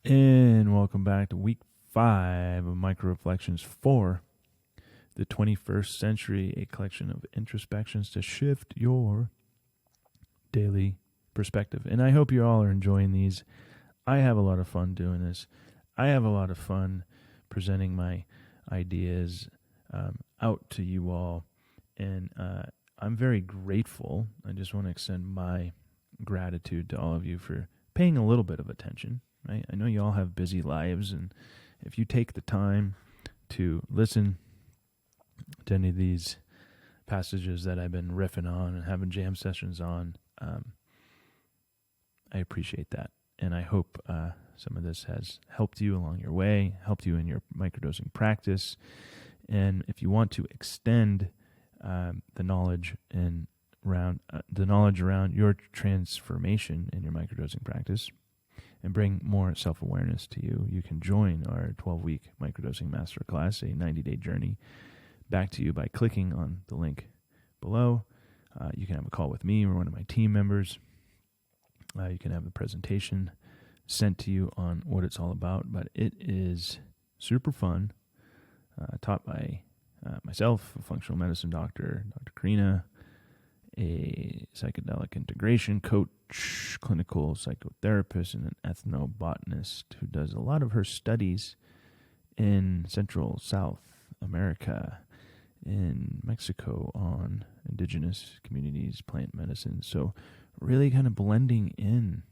And welcome back to week 5 of Micro Reflections for the 21st Century, a collection of introspections to shift your daily perspective. And I hope you all are enjoying these. I have a lot of fun doing this. I have a lot of fun presenting my ideas out to you all. And I'm very grateful. I just want to extend my gratitude to all of you for paying a little bit of attention. Right? I know you all have busy lives, and if you take the time to listen to any of these passages that I've been riffing on and having jam sessions on, I appreciate that. And I hope some of this has helped you along your way, helped you in your microdosing practice. And if you want to extend the knowledge around your transformation in your microdosing practice, and bring more self-awareness to you, you can join our 12-week microdosing masterclass, a 90-day journey back to you by clicking on the link below. You can have a call with me or one of my team members. You can have the presentation sent to you on what it's all about, but it is super fun, taught by myself, a functional medicine doctor, Dr. Karina, a psychedelic integration coach, clinical psychotherapist, and an ethnobotanist who does a lot of her studies in Central South America, in Mexico, on indigenous communities, plant medicine. So really kind of blending in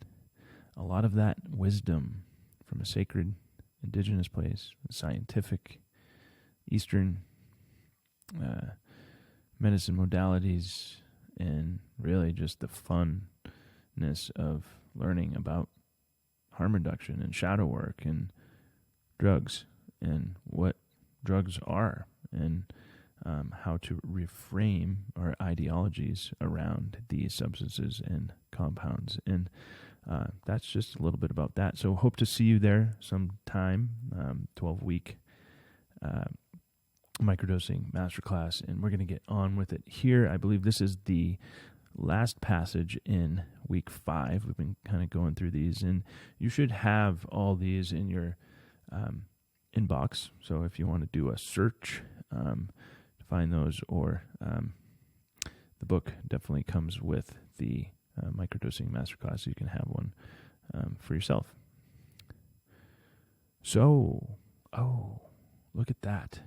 a lot of that wisdom from a sacred indigenous place, scientific Eastern medicine modalities, and really just the funness of learning about harm reduction and shadow work and drugs and what drugs are, and how to reframe our ideologies around these substances and compounds. And that's just a little bit about that. So hope to see you there sometime, 12-week microdosing masterclass, and we're going to get on with it here. I believe this is the last passage in week 5. We've been kind of going through these, and you should have all these in your inbox. So if you want to do a search to find those, or the book definitely comes with the microdosing masterclass, so you can have one for yourself. So, look at that.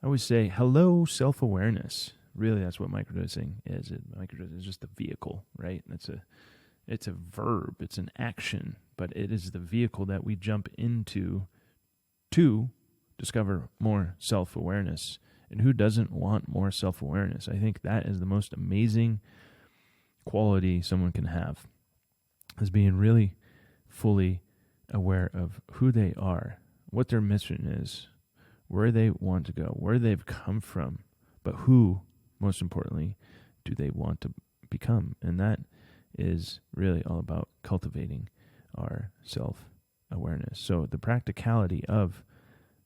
I always say, hello, self-awareness. Really, that's what microdosing is. Microdosing is just a vehicle, right? It's a verb. It's an action, but it is the vehicle that we jump into to discover more self-awareness. And who doesn't want more self-awareness? I think that is the most amazing quality someone can have, is being really fully aware of who they are, what their mission is, where they want to go, where they've come from, but who, most importantly, do they want to become? And that is really all about cultivating our self-awareness. So the practicality of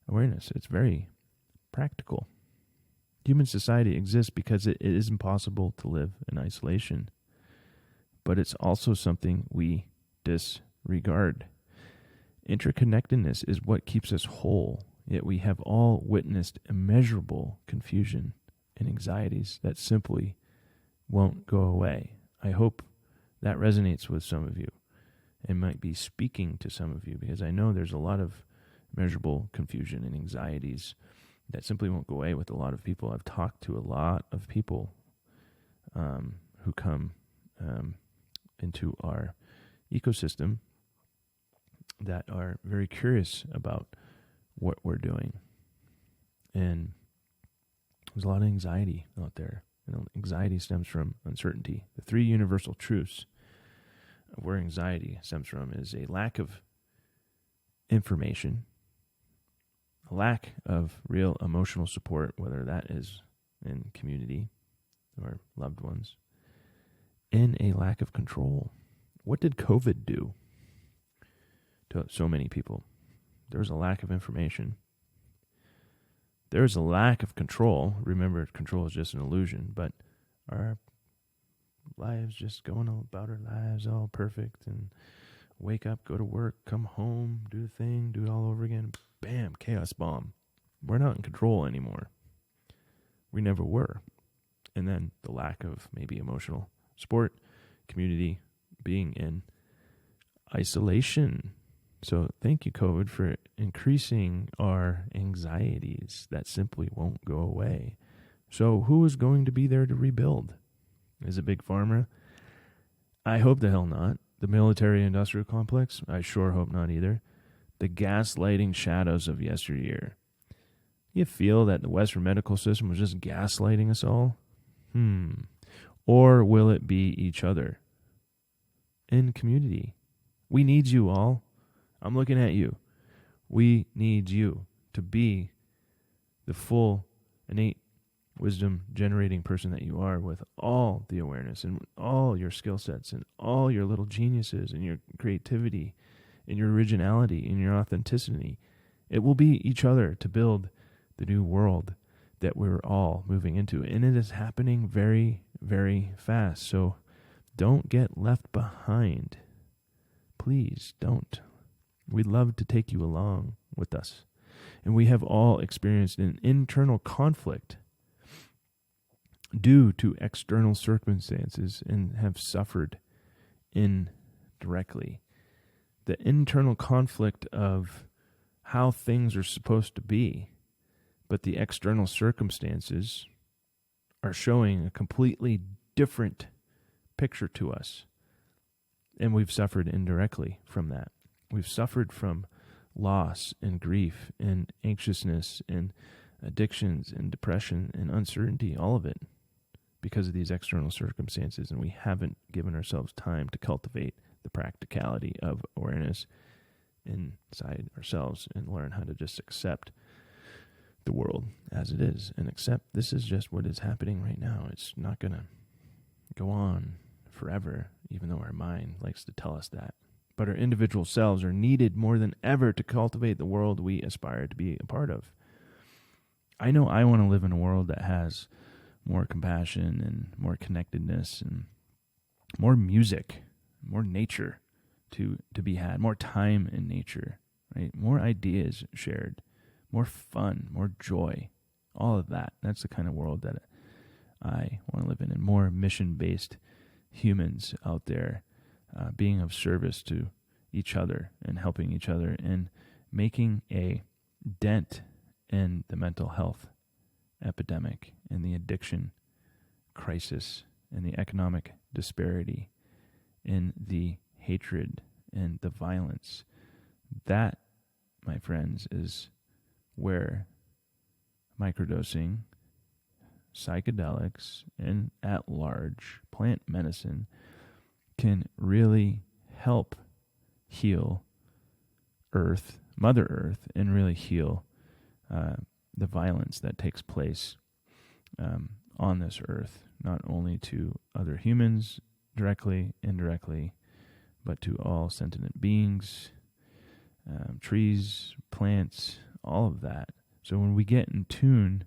awareness, it's very practical. Human society exists because it is impossible to live in isolation, but it's also something we disregard. Interconnectedness is what keeps us whole. Yet we have all witnessed immeasurable confusion and anxieties that simply won't go away. I hope that resonates with some of you and might be speaking to some of you, because I know there's a lot of immeasurable confusion and anxieties that simply won't go away with a lot of people. I've talked to a lot of people who come into our ecosystem that are very curious about what we're doing. And there's a lot of anxiety out there. Anxiety stems from uncertainty. The 3 universal truths of where anxiety stems from is a lack of information, a lack of real emotional support, whether that is in community or loved ones, and a lack of control. What did COVID do to so many people? There's a lack of information. There's a lack of control. Remember, control is just an illusion, but our lives just going about our lives all perfect and wake up, go to work, come home, do the thing, do it all over again. Bam, chaos bomb. We're not in control anymore. We never were. And then the lack of maybe emotional support, community, being in isolation. So thank you, COVID, for increasing our anxieties that simply won't go away. So who is going to be there to rebuild? Is it Big Pharma? I hope the hell not. The military-industrial complex? I sure hope not either. The gaslighting shadows of yesteryear. You feel that the Western medical system was just gaslighting us all? Or will it be each other? In community. We need you all. I'm looking at you. We need you to be the full, innate, wisdom-generating person that you are, with all the awareness and all your skill sets and all your little geniuses and your creativity and your originality and your authenticity. It will be each other to build the new world that we're all moving into. And it is happening very, very fast. So don't get left behind. Please don't. We'd love to take you along with us. And we have all experienced an internal conflict due to external circumstances and have suffered indirectly. The internal conflict of how things are supposed to be, but the external circumstances are showing a completely different picture to us. And we've suffered indirectly from that. We've suffered from loss and grief and anxiousness and addictions and depression and uncertainty, all of it, because of these external circumstances, and we haven't given ourselves time to cultivate the practicality of awareness inside ourselves and learn how to just accept the world as it is and accept this is just what is happening right now. It's not going to go on forever, even though our mind likes to tell us that. But our individual selves are needed more than ever to cultivate the world we aspire to be a part of. I know I want to live in a world that has more compassion and more connectedness and more music, more nature to be had, more time in nature, right? More ideas shared, more fun, more joy, all of that. That's the kind of world that I want to live in, and more mission-based humans out there being of service to each other and helping each other and making a dent in the mental health epidemic and the addiction crisis and the economic disparity and the hatred and the violence. That, my friends, is where microdosing, psychedelics, and at large plant medicine can really help heal Earth, Mother Earth, and really heal the violence that takes place on this earth, not only to other humans directly, indirectly, but to all sentient beings, trees, plants, all of that. So when we get in tune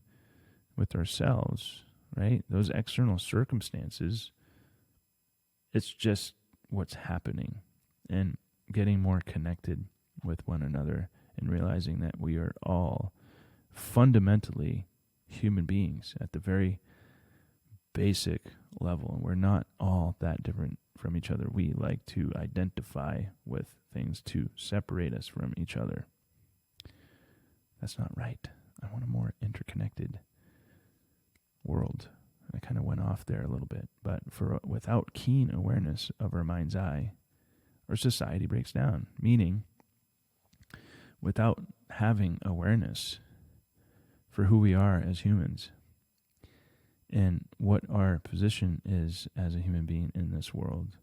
with ourselves, right, those external circumstances, it's just what's happening, and getting more connected with one another and realizing that we are all fundamentally human beings at the very basic level, and we're not all that different from each other. We like to identify with things to separate us from each other. That's not right. I want a more interconnected world. I kind of went off there a little bit, but without keen awareness of our mind's eye, our society breaks down, meaning without having awareness for who we are as humans and what our position is as a human being in this world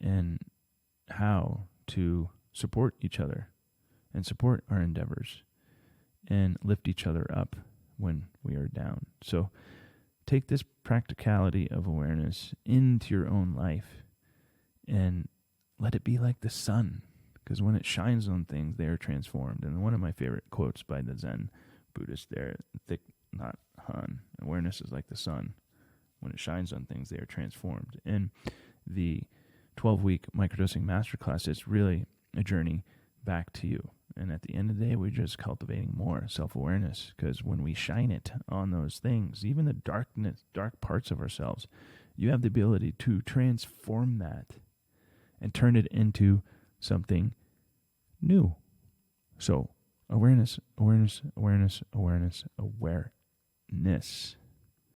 and how to support each other and support our endeavors and lift each other up when we are down. So take this practicality of awareness into your own life and let it be like the sun, because when it shines on things, they are transformed. And one of my favorite quotes by the Zen Buddhist there, Thich Nhat Hanh, awareness is like the sun. When it shines on things, they are transformed. And the 12-week microdosing masterclass, it's really a journey back to you. And at the end of the day, we're just cultivating more self-awareness, because when we shine it on those things, even the dark parts of ourselves, you have the ability to transform that and turn it into something new. So awareness, awareness, awareness, awareness, awareness.